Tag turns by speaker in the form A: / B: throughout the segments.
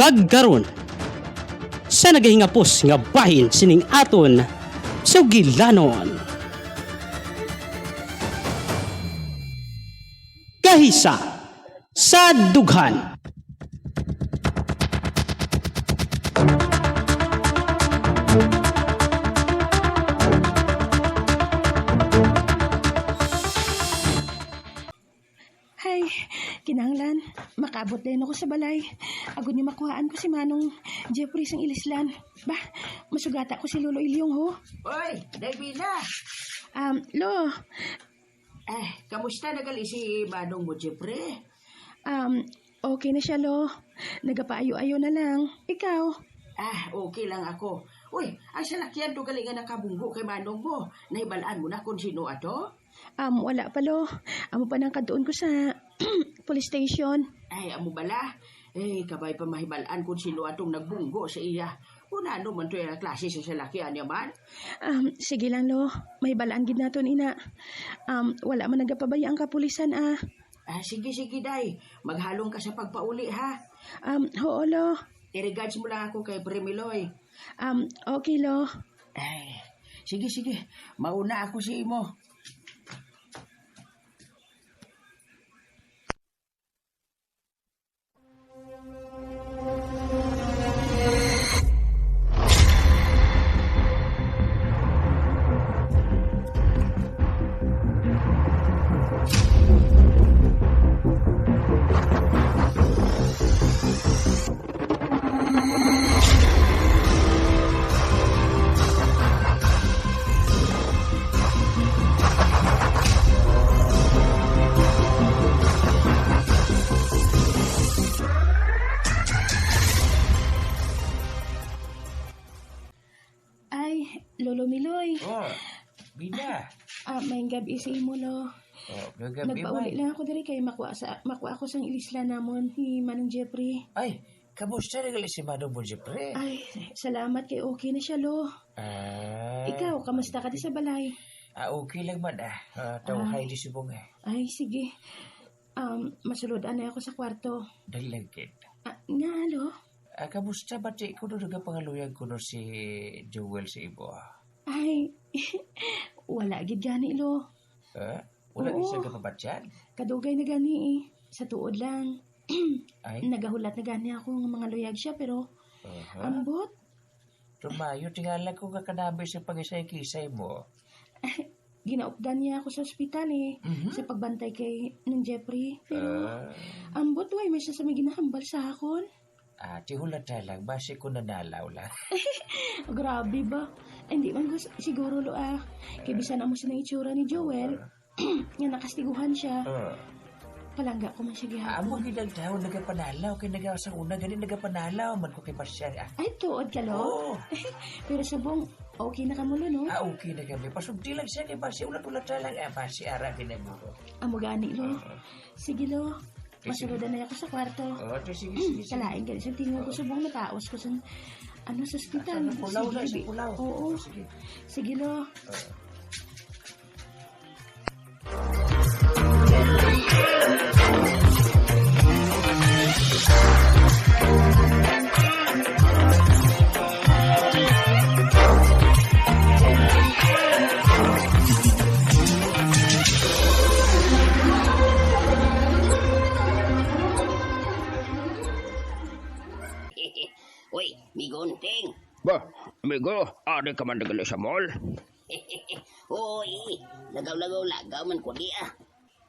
A: Kagkaron sa nagahingapos nga bahin sining aton sugilanon. Kahisa sa dughan.
B: Hay, kinahanglan. Makaabot din ako sa balay. Agod niyo makuhaan ko si Manong Jeffrey sang ilislan. Bah, masugata ko si Lolo Ilyong ho.
C: Oy, Davina!
B: Lo,
C: Kamusta nagali si Manong mo, Jeffrey?
B: okay na siya, Lo. Nagapaayo-ayo na lang. Ikaw?
C: Okay lang ako. Uy, ang salakyan do gali nga nakabunggo kay Manong mo. Nahibalaan mo na kung sino ato?
B: Wala pa, Lo. Amo pa nang kadoon ko sa police station.
C: Amo bala? Kabay pa mahibalaan kung sino atong nagbunggo sa iya. Una ano man to yung klase sa salakyan niya man?
B: Sige lang, Lo. May balaan gid naton ina. Wala man nagapabaya ang kapulisan,
C: Sige, day. Maghalong ka sa pagpauli, ha?
B: Oo, Lo.
C: I-regards mo lang ako kay Premiloy.
B: Okay, Lo.
C: Sige. Mauna ako si imo.
B: Lolo Miloy.
C: Bina.
B: May gabi sa imo, Lo.
C: Gagabi
B: Nagpauli lang ako diri kay makuha ako sang ilisla namon ni Manong Jeffrey.
C: Ay, kamusta nagali si Manong mo, Jeffrey?
B: Ay, salamat kay okay na siya, Lo. Ikaw, kamusta ka di sa balay?
C: Okay lang man Tawahay di subong
B: Ay, sige. Masuludan na ako sa kwarto.
C: Dalagid.
B: Nga, Lo.
C: Kamusta ba ti ko nagapangaluyag ko si Joel sa ibo?
B: Ay, wala gid gani, Lo.
C: Wala
B: Oo.
C: isa ka pa ba dyan?
B: Kadugay na gani Sa tuod lang.
C: Ay,
B: Nagahulat na gani ako ng mga luyag siya, pero ambot.
C: Tumayo, tingala ko nga kanabi sa pangisay-kisay mo.
B: Ginaupdan niya ako sa ospital sa pagbantay kay ng Jeffrey. Pero ambot, way, may siya sa may ginahambal sa akon.
C: Tihulat na lang, base ko nanalaw lang.
B: Grabe ba? Hindi man ko siguro, Lo, Kaya bisan na mo siya ng itsura ni Joel, nga nakastiguhan siya. Palangga ko man siya
C: Amo
B: gihapon.
C: ginagdaw, nagapanalaw, kaya nagawa sa una, ganin nagapanalaw, man ko kay Pasyan.
B: Ay, tuod ka, Lo? Pero subong, okay na ka mo, Lo, no?
C: Okay na kami. Pasugdi lang siya kay Basi, ulat-ulat na lang. Basi, ara, ginaguro.
B: Amo gani, Lo. Sige, Lo. Masulodan na ako sa kwarto.
C: Sige.
B: Kalain ka. Sa tingin ko subong nataos ko sa sa ospital.
C: Sa pulaw na,
B: Sige,
C: sa pulaw.
B: Oo.
C: Sige.
B: Sige, Lo.
D: Uy, Migunting.
E: Ba, amigo, ada ka man nagali sa mall?
D: Uy, lagaw-lagaw man ko di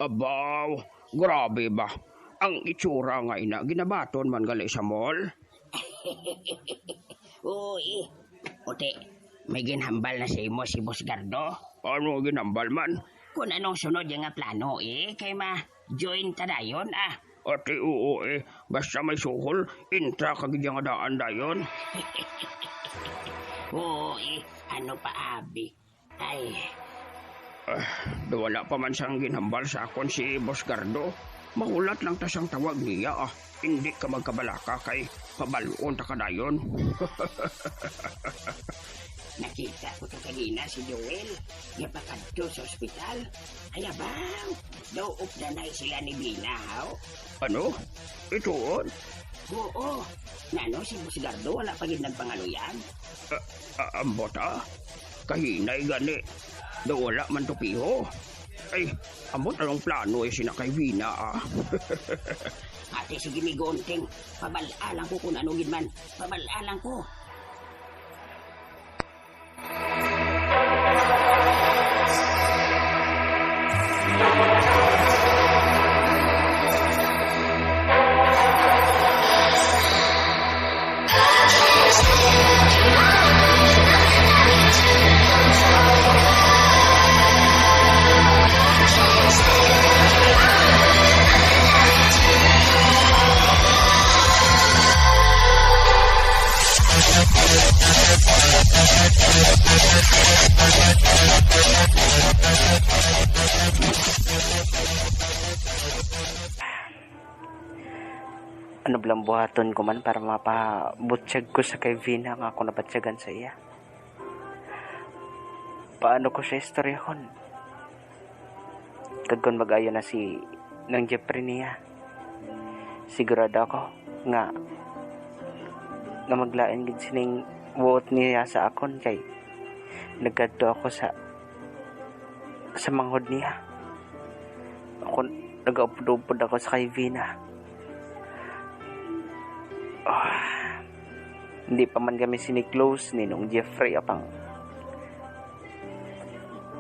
E: Abaw, grabe ba? Ang itsura nga ina, ginabaton man gali sa mall?
D: Uy, Uti, may ginhambal na sa imo si Boss Gardo.
E: Ano ginambal man?
D: Kung anong sunod yung nga plano kay ma-join ta dayon
E: Ati oo basta may suhol, intra kagidya nga daan dayon.
D: Uy, ano pa abi? Ay,
E: Wala pa man siyang ginhambal sa akon si Boss Gardo. Mahulat lang ta siyang tawag niya Hindi ka magkabalaka kay pabaluon ta kadayon.
D: nakita ko to kanina si Joel. Yapakadto sa ospital. Ay abaw, daw updanay sila ni Bina, haw?
E: Ano? Ituon?
D: Oo. Nano si Busgardo wala pa gid nagpangaluyan.
E: Ambot kahinay gani. Do wala man to piho. Ay, ambot anong plano sina kay Vina
D: Ate sige mi gonting. Pabalalang ko kung ano gid man. Pabalalang ko.
F: Ano blang buhaton ko man para mapabutsyag ko sa kay Vina nga ako nabatsyagan sa iya. Paano ko siya istorya kon? Kagkon mag-ayo na si ng Jeffrey niya. Sigurado ako nga maglain gid sining buot niya sa akon kay nagkadto ako sa manghod niya. Ako nag-upod ako sa kay Vina. Hindi pa man kami sini-close ni nung Jeffrey apang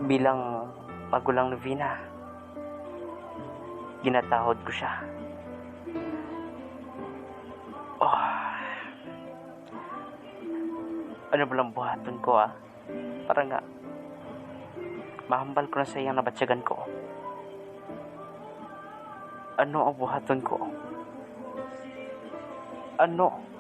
F: bilang magulang ni Vina. Ginatahod ko siya. Ano ba lang buhaton ko para nga mahambal ko na sa iyang nabatsyagan ko. Ano ang buhaton ko? Ano?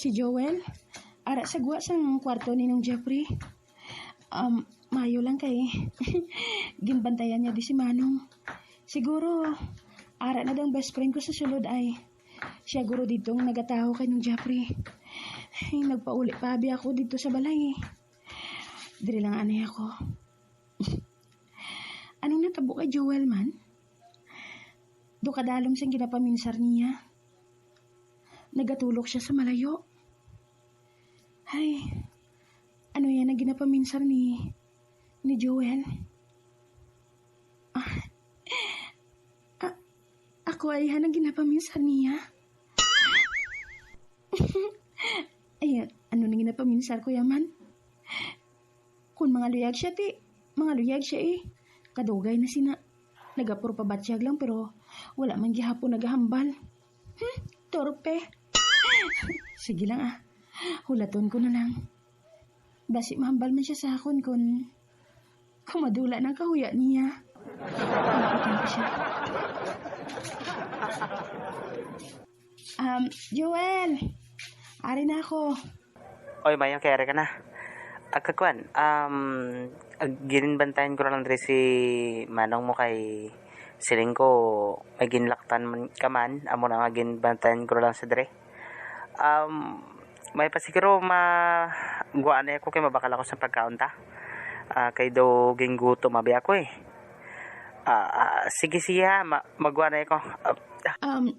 B: Si Joel, ara sagwa sang kwarto ni nung Jeffrey. Mayo lang kay ginbantayan niya di si Manong. Siguro, ara na dang best friend ko sa sulod ay siya guro ditong nagataho kay nung Jeffrey. Ay, nagpauli pa abi ako dito sa balay. Diri lang anay ako. Anong natabo kay Joel man? Do kadalom siyang ginapaminsar niya. Nagatulok siya sa malayo. Ay, ano yan ang ginapaminsar ni Joel? Ako ay hanang ginapaminsar niya. Ay, ano nang ginapaminsar ko yaman? Kung mga luyag siya, mga luyag siya kadugay na sina. Nagapuro pa batsyag lang pero wala man gihapon naghahambal. Torpe. Sige lang hulaton ko na lang. Basi mahambal man siya sa akon kung madula ng kahuya niya. Panakitan ko siya. Joel! Ari na ako.
F: Oy, Mayang, kaya ka na. Agkakwan, gininbantayan ko lang rin si Manong mo kay siling ko may ginlaktan man ka man. Amo na nga ginbantayan ko lang sa dre. May pasiguro guwaan na ako kay mabakal ako sa pagkaon ta. Kay do gingguto mabi ako sige siya magwa na ako.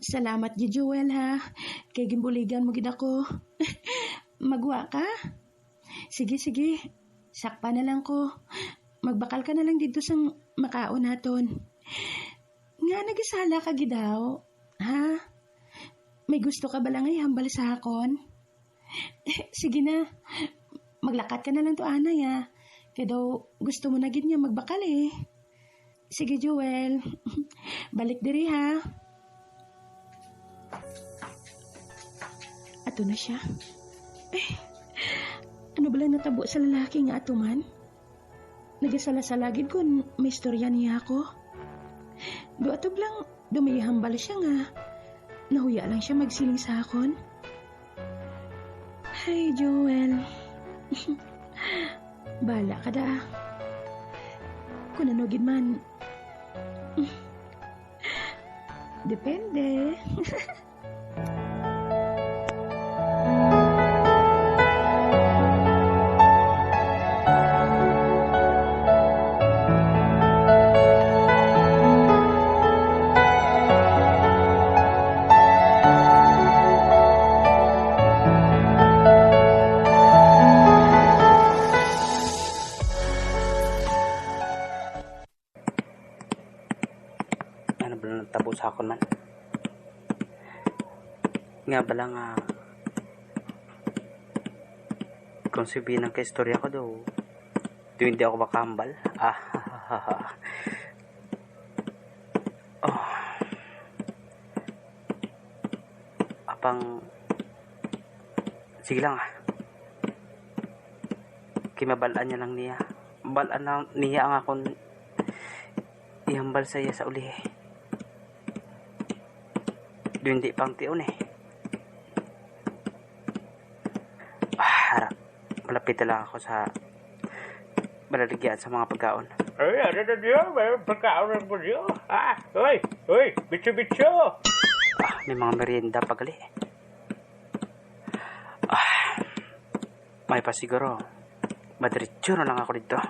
B: Salamat gi Joel ha. Kay gimbuligan mo gid ako. Magwa ka? Sige. Sakpa na lang ko. Magbakal ka na lang dito sa makaon naton. Nga nagisala ka gidaw. Ha? May gusto ka ba lang ay hambal sa akon? Sige na. Maglakat ka na lang to anay Kaya daw gusto mo na gid niya magbakal Sige Joel. Balik diri ha. Ato na siya. Ano ba lang natabo sa lalaki nga ato man? Nagasala-salagid kung may istorya niya ako. Duatob lang dumihambal siya nga. Nahuya lang siya magsiling sa akon. Hey, Joel. Bala ka da. Kung nanugid man. Depende.
F: Ano ba lang tabo sa akon man? Nga bala nga kung sabihin ng kaistorya ko daw hindi ako makahambal. Oh. Apang sige lang kimabalaan niya lang niya. Balaan lang niya ang akong ihambal sa iya sa uli. Hindi pang tiyon harap. Malapit na lang ako sa malaligyan sa mga pagkaon.
E: Ay, ano na niyo? May pagkaon mo niyo? Uy, bitso-bitso!
F: May mga merienda pagali. May pa siguro. Madiretso na lang ako dito.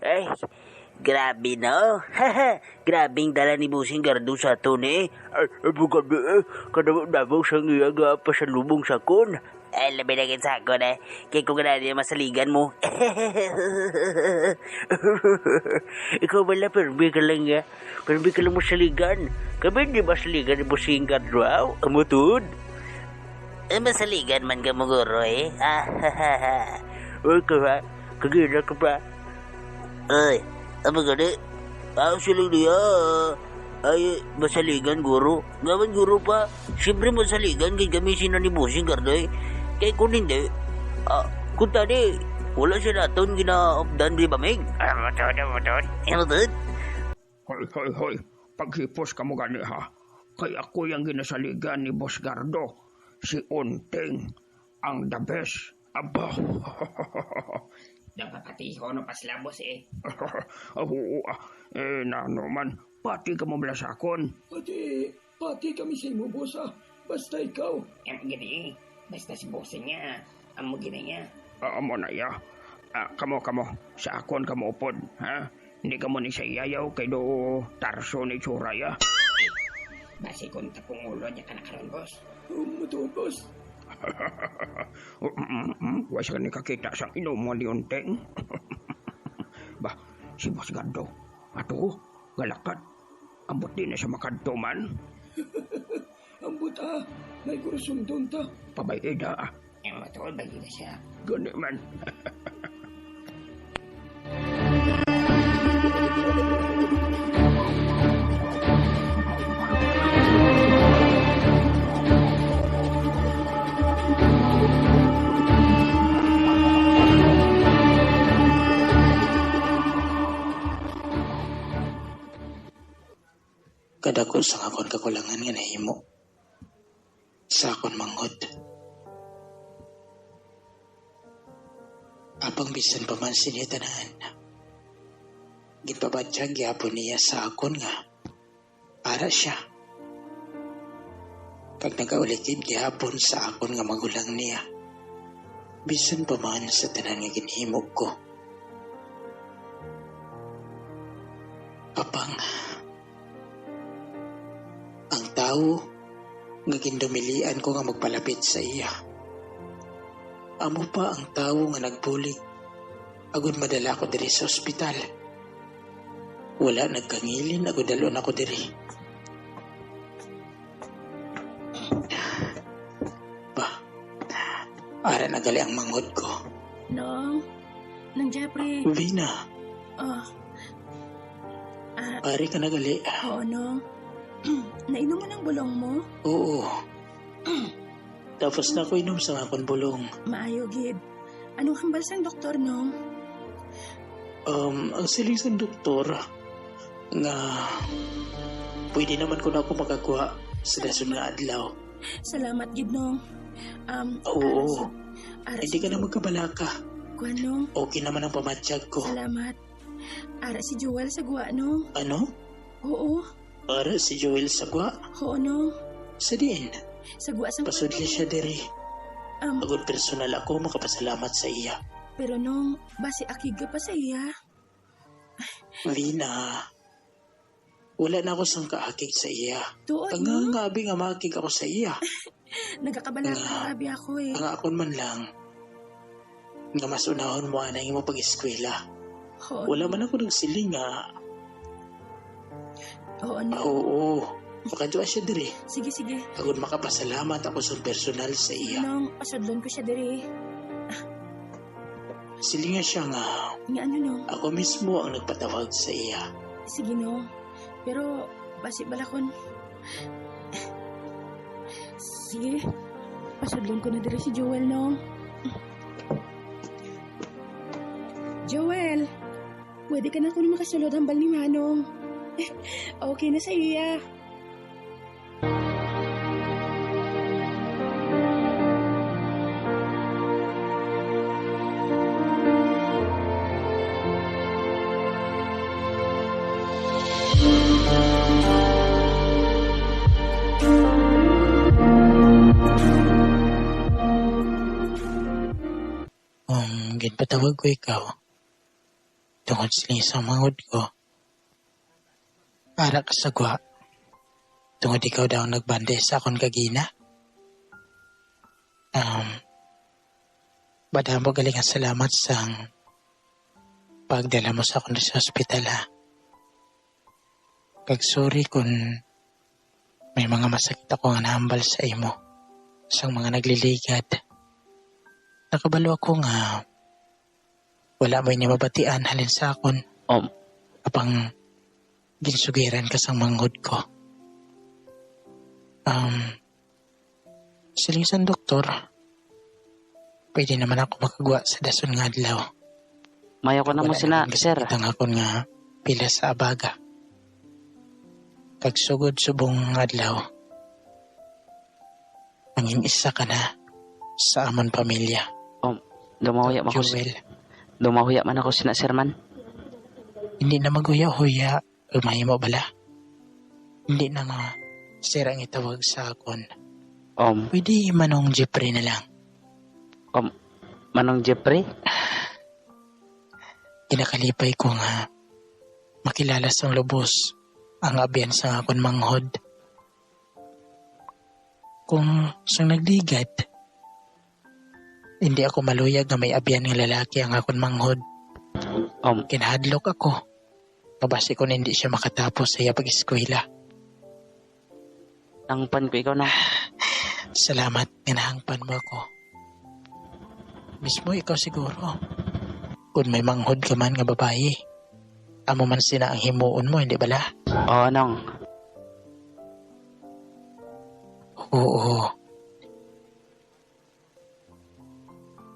G: Ay, grabe no. Grabing dala ni Busing Gardo sa aton
E: Ay, bukan kadamo siyang iyaga pa sa lubong sakon.
G: Ay, labi na sa ako na. Kaya kung ganaan niya masaligan mo. Ikaw wala, perbi ka lang nga. Perbi ka lang masaligan. Kami di masaligan ni Busing Gardo, amutod. Masaligan man ka mo, guro
E: Uy, kagina ka pa.
G: Ay, apa gani? Silang dia. Ay, masaligan, guro. Ngawan, guro pa. Siyempre masaligan kay kami ni Busing Gardo Kaya kung hindi, kung tadi, wala siya natin gina-updan di ba, Meg?
E: Matod.
G: Matod?
E: Hoy. Paghipos ka mo gani ha. Kaya ako yung ginasaligan ni Boss Gardo. Si Unting ang the best. Aba.
D: Napapatiho no paslabos
E: Nano man, pati ka mo belasakon.
C: Pati kami sa imo, boss, Basta ikaw.
D: Gini, basta si boss niya. Amo gina niya.
E: Amo na ya. Kamo, sa akon kamo upod, ha? Hindi ka mo ni sa iyayaw kay do tarso ni Churaya.
D: Basi kung tapungulo niya ka na karon, boss.
C: Matod, boss.
E: Wais ka ni kakita sang inuman ni Unting. Bah, si Boss Gardo. Ato, galakat. Ambot din na sa makadto man.
C: Ambot may kurusundon ta.
E: Pabayeda
D: Matol, bagi na siya.
E: Gani man.
H: Kadako sa akon kakulangan nga nahimo sa akon manghod. Apang bisan pa man siya tanan, gipabadyag gyapon niya sa akon nga para siya. Kag nagaulikid gyapon sa akon nga magulang niya. Bisan pa man sa tanan nga ginhimo ko. Apang, ang tao nga gindumilian ko nga magpalapit sa iya. Amo pa ang tao nga nagbulig agud madala ko diri sa ospital. Wala nagkangilin agud dalon ako diri. Ara nagali ang manghod ko.
B: Nong Jeffrey.
H: Vina,
B: Oh,
H: ari ka nagali.
B: oo, Nong. Nainom mo ng bulong mo?
H: Oo. Tapos na ako inom sa akong bulong.
B: Maayo, gid. Anong hambal sang doktor, Nong?
H: Ang siling sa doktor nga pwede naman ko na ako makakuha sa dason nga adlaw.
B: Salamat, gid, Nong.
H: Oo.
B: Ara
H: Hindi ka na magkabalaka.
B: Kuan, Nong.
H: Okay naman ang pamatsyag ko.
B: Salamat. Ara si Joel sa guwa, Nong.
H: Ano?
B: Oo.
H: Ara si Joel Sagwa?
B: Oo, Nong.
H: Sa diin.
B: Sa guwa sang
H: Pasudli siya diri.
B: Um,
H: Agad personal ako makapasalamat sa iya.
B: pero Nong, basi akig ka pa sa iya.
H: Vina, wala na ako sang kaakig sa iya.
B: Tuod, Nong.
H: Tangangabi nga makig ako sa iya.
B: Nagakabalaka ng abi ako eh.
H: Ang akon man lang nga mas unahon mo anay mo pag-eskwela.
B: Oo,
H: Wala man ako nagsiling nga.
B: oo, Nong.
H: Oo, makadua siya diri.
B: Sige, sige.
H: Agad makapasalamat ako sa personal sa iya.
B: Nong, pasudlon ko siya diri.
H: Silinga siya nga
B: Nga ano, Nong?
H: ako mismo ang nagpatawag sa iya.
B: Sige, Nong. Pero, basi balakon. Sige. Pasudlon ko na diri si Joel, Nong. Joel, pwede ka na ako na makasulod hambal ni Manong. Okay na sa iya.
H: Ginpatawag ko ikaw. Tungod siling sa mangod ko. Para ka sagwa. Tungod ikaw daw nagbande sa akong kagina. Badaan mo galing ang salamat sang pagdala mo sa akong sa ospital ha. Kag sorry kung may mga masakit ako nga nahambal sa imo. Sang mga nagliligad. Nakabalo ako nga wala mo inimabatian halin sa akon. Apang ginsugiran ka sang manghod ko. Siling sa doktor, pwede naman ako makagwa sa dason nga adlaw.
F: Mayo ko na mo sina, sir.
H: Itang akon nga pila sa abaga. Kagsugod subong adlaw, angin isa ka na sa amon pamilya.
F: Dumahuya man ako
H: Joel,
F: Dumahuya man ako sina, sir man.
H: hindi na maghuya-huya. Umay mo bala. Hindi na nga sir ang itawag sa akon. Pwede Manong Jeffrey na lang.
F: Manong Jeffrey?
H: Kinakalipay ko nga makilala sa lubos ang abyan sa akon manghod. Kung siyang nagligad, hindi ako maluyag na may abyan ng lalaki ang akon manghod. Kinahadlok ako. Kabasi ko na hindi siya makatapos sa iya pag-eskwela.
F: Ang pan ko ikaw na.
H: Salamat, ginahangpan mo ako. Mismo ikaw siguro. Kung may manghod ka man nga babae, amo man sina ang himuon mo, hindi bala?
F: Oo, Nong.
H: Oo.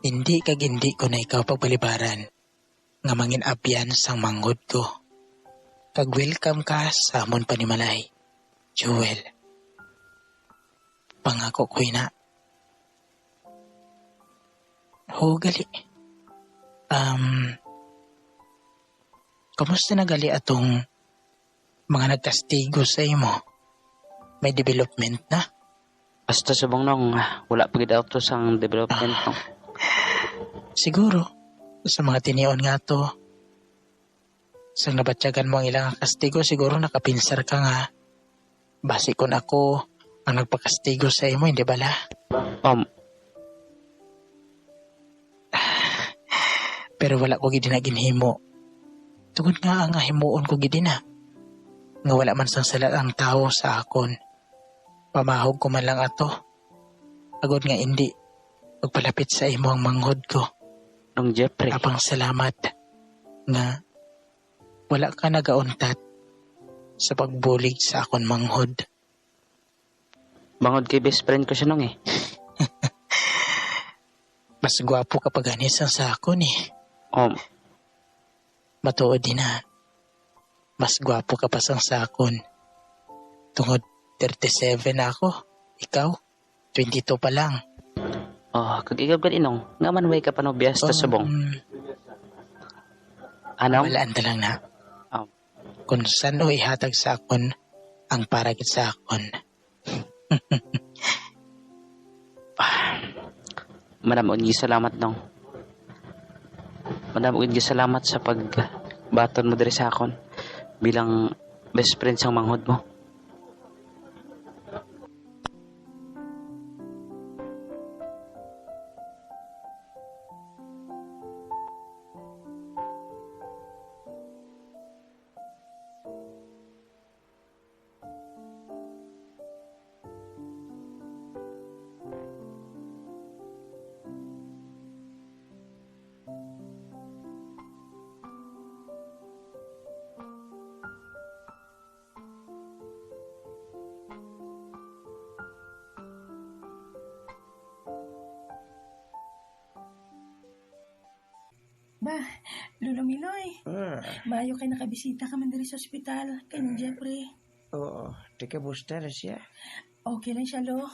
H: Hindi ko na ikaw pagbalibaran nga mangin abyan sang manghod ko. Kag-welcome ka sa amon panimalay, Joel. Pangako ko'y na. Gali. Kamusta na gali atong mga nagkastigo sa imo? May development na?
F: Basta subong Nong, wala pa gid to sang development, Nong.
H: Siguro, sa mga tinion nga to, sa nabatyagan mo ang ilang kastigo, siguro nakapinsar ka nga. Basi kung ako ang nagpakastigo sa imo, hindi bala? Pero wala ko gidi na ginhimo. Tugod nga ang himuon ko gidi na. Nga wala man sang salat ang tao sa akon. Pamahog ko man lang ato. Agod nga hindi. Pagpalapit sa imo ang manghod ko.
F: Nung Jeffrey.
H: Apang salamat nga wala ka nagauntat sa pagbulig sa akon manghod.
F: Bangod kay best friend ko siya nung eh.
H: Mas gwapo ka paganisan sa akon eh. Matuod din na. Mas gwapo ka pa sang sa akon. Tungod 37 na ako. Ikaw, 22 pa lang.
F: Kag ikaw ka inong, nga man way ka pa no biyas ta subong. Ano?
H: Walaan ta lang na. Kung saan o ihatag sa akon, ang paragit sa akon.
F: Madam ungi salamat nong. Madam ungi salamat sa pagbaton mo diri sa akon bilang best friend sang manghod mo.
B: Ba, Lolo Miloy, maayo kay nakabisita ka man diri sa ospital kay ni Jeffrey.
C: Oo, teka busta na siya.
B: Okay lang siya, Lo.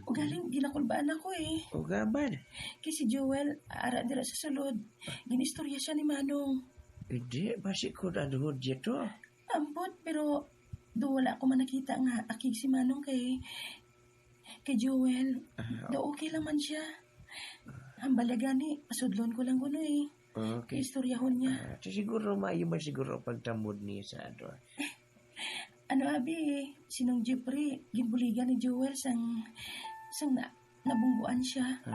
B: Ugaling ginakulbaan ako eh.
C: Ugaban.
B: Kay si Joel, ara dira sa sulod. Ginistorya siya ni Manong.
C: Hindi, basi ko na doon dito.
B: Ampot, pero do wala ko man nakita nga akig si Manong kay Joel. Do okay lang man siya. Hambala gani, pasudlon ko lang kuno eh.
C: Okay.
B: Istoryahon niya.
C: Siguro maayo man siguro pagtamod niya sa ato.
B: Ano abi, sinong Jeffrey, gimbuligan ni Joel sang nabungguan siya.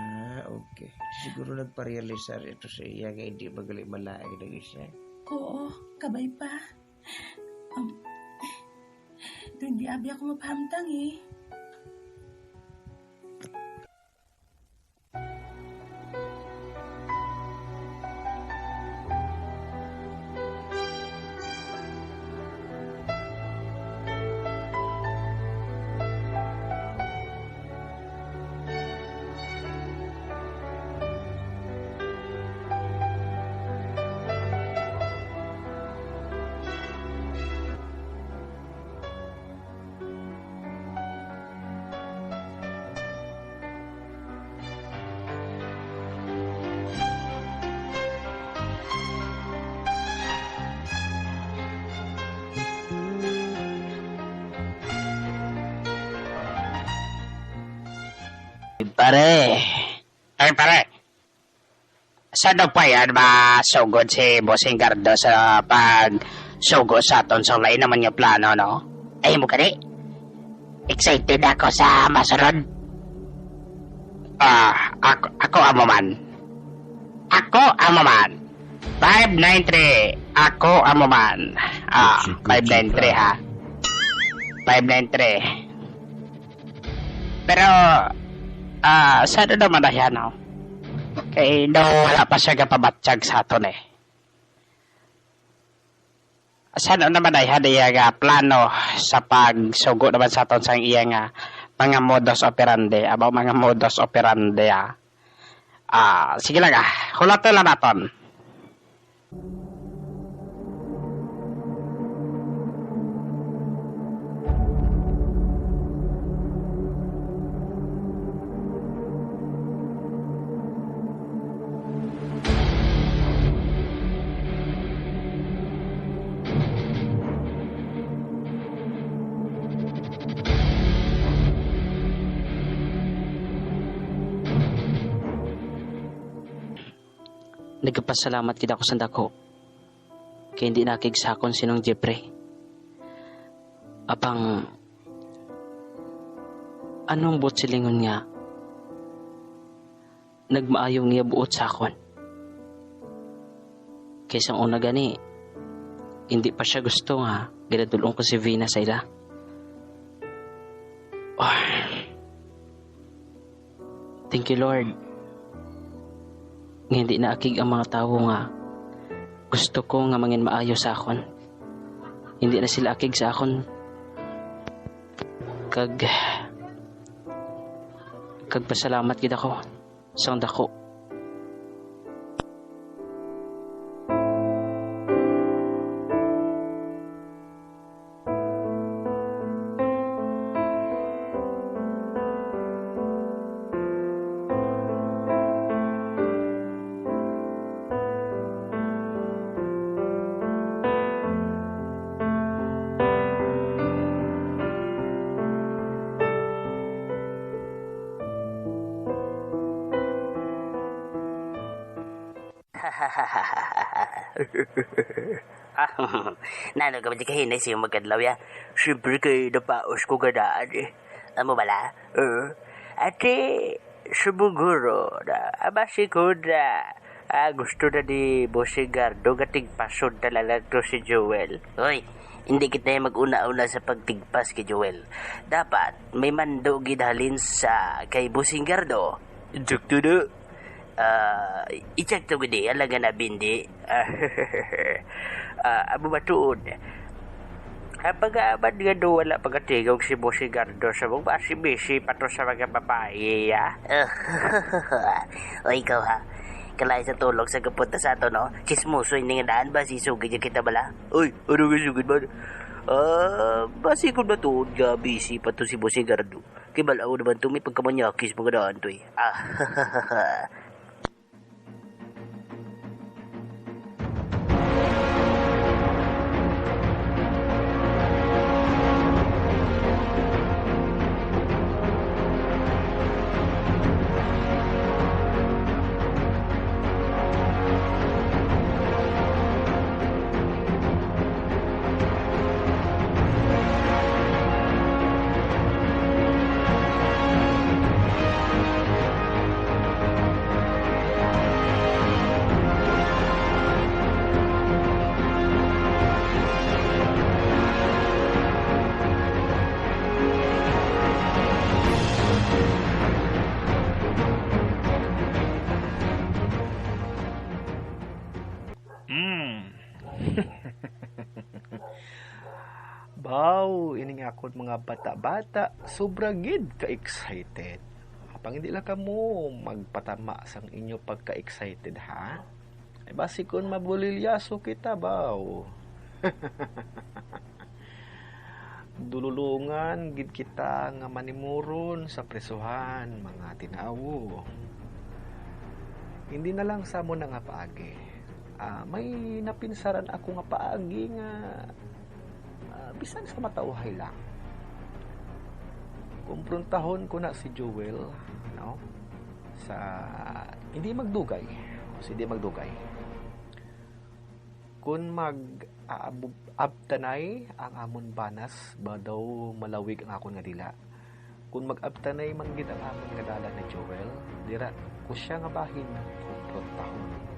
C: Okay. Siguro nagpa-realisar ito sa iya nga hindi magaling malaing ng isa.
B: Oo, kabay pa. Hindi abi ako mapahamtang eh.
D: Pare. Ay, pare. Saan pa yan masugod si Bossing Gardo sa pag-sugod sa aton sa lain naman yung plano, no? Ay, mo kani? Excited ako sa masunod. Ako amo man. Ako amo man. 593. Ako amo man. 593 ha. 593. Pero, saan naman na yan, no? Kaya wala pa siya kapabatsyag sa aton eh. Saan naman na yan yung plano sa pagsugo naman sa aton sa iyang mga modus operandi. About mga modus operandi, sige lang, hulatin lang natin.
A: nagpasalamat kita ko sa dako. Kaya hindi nakigsakon sinong Jeffrey. Apang, anong buot silingon nga, nagmaayong niya buot sa akon. Kaysa una gani, hindi pa siya gusto nga, ginadulong ko si Vina sa ila. Oh, thank you Lord. Nga hindi naakig ang mga tao nga, gusto ko nga mangin maayo sa akon. Hindi na sila akig sa akon. Kag pasalamat kita ko sa dako.
G: Nano ka ba di kahinay siya magkadlaw ya? Siyempre kay napaos ko gadaan eh. Amo bala? Ate, sumuguro na abasi ko na. Gusto na ni Bossing Gardo gatigpasod talaga to si Joel. Hoy, hindi kita mag-una-una sa pagtigpas kay Joel. Dapat may mando gidhalin sa kay Bossing Gardo. Jukto na. I-check to gudi, alaga na bindi. Abo ba tuod? Pag-aabad nga do, wala pagkatigog si Bossing Gardo sa mong basi-bisi pato sa mga babae, ya? O ikaw ha, kalay sa tulog sa kapunta sa ato, no? Chismoso yung daan ba, sisugid yung kita bala? Uy, ano nga sugid ba? Basi ko na tuod nga, busy pa to si Bossing Gardo. Kibalaw naman to, may pagkamanyakis mga daan to eh.
I: Baw, ini nga akong mga bata-bata, sobra gid ka-excited. Apang hindi lang ka mo magpatama sang inyo pagka-excited, ha? Ay basi kung mabulilyaso kita, baw. Dululungan gid kita nga manimuron sa presuhan, mga tinawo. Hindi na lang sa mo na nga paagi. May napinsaran ako nga paagi nga bisan sa matauhay lang. Kumpruntahon ko na si Joel, no? Sa hindi magdugay. Kung mag-abtanay ang amon banas, ba daw malawig ang akon nga dila. Kung mag-abtanay man gid ang amon nga dala ni Joel, dira ko siya nga bahin kumpruntahon.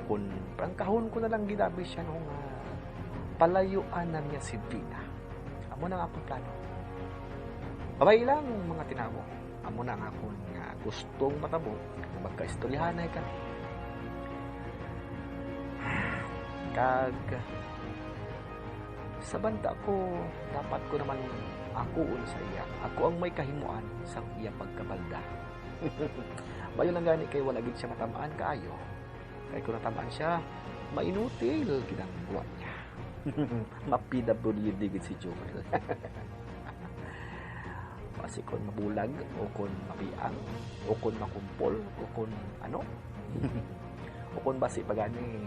I: Kung prangkahon ko na lang gidabi siya nung palayuan na niya si Vina. Amo na nga akong plano. Babay lang mga tinamo. Amo na nga akong gustong matabo. Magka-istoryahanay kami. Kag sa banda ko, dapat ko naman akuon sa iya. Ako ang may kahimuan sa iya pagkabalda. Bayo lang gani kay wala gid siya matamaan kaayo. Kay kung natamaan siya, mainutil ginang buwan niya. Ma-PWD gid si Joel. Kasi kung mabulag o kung mabiang o kung makumpol o kung ano o kung basi pagani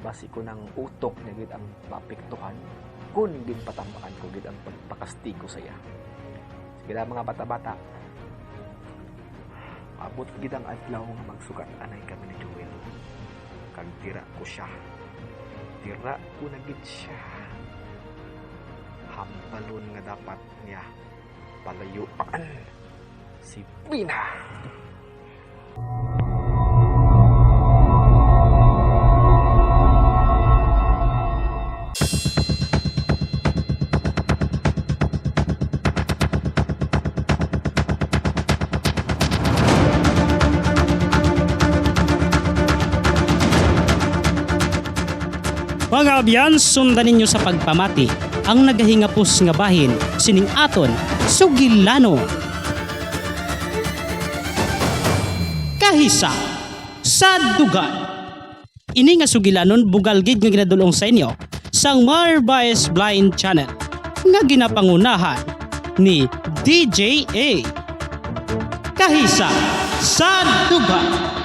I: basi ko ng utok na gid ang papiktuhan kung gid patamaan ko gid ang pagpakastigo sa iya. Sige na mga bata-bata, Abot gidang adlaw nga magsukat anay kami ni Joel. Kag tira ko siya. Tira ko na gid siya. Hambalon nga dapat niya palayuan si Pina.
J: Mga abyan, sundan ninyo sa pagpamati ang nagahingapos nga bahin sining aton Sugilano. Kahisa sa dugan. Ini nga Sugilanon bugal gid nga ginadulong sa inyo sang Marvice Blind Channel nga ginapangunahan ni DJ A. Kahisa sa dugan.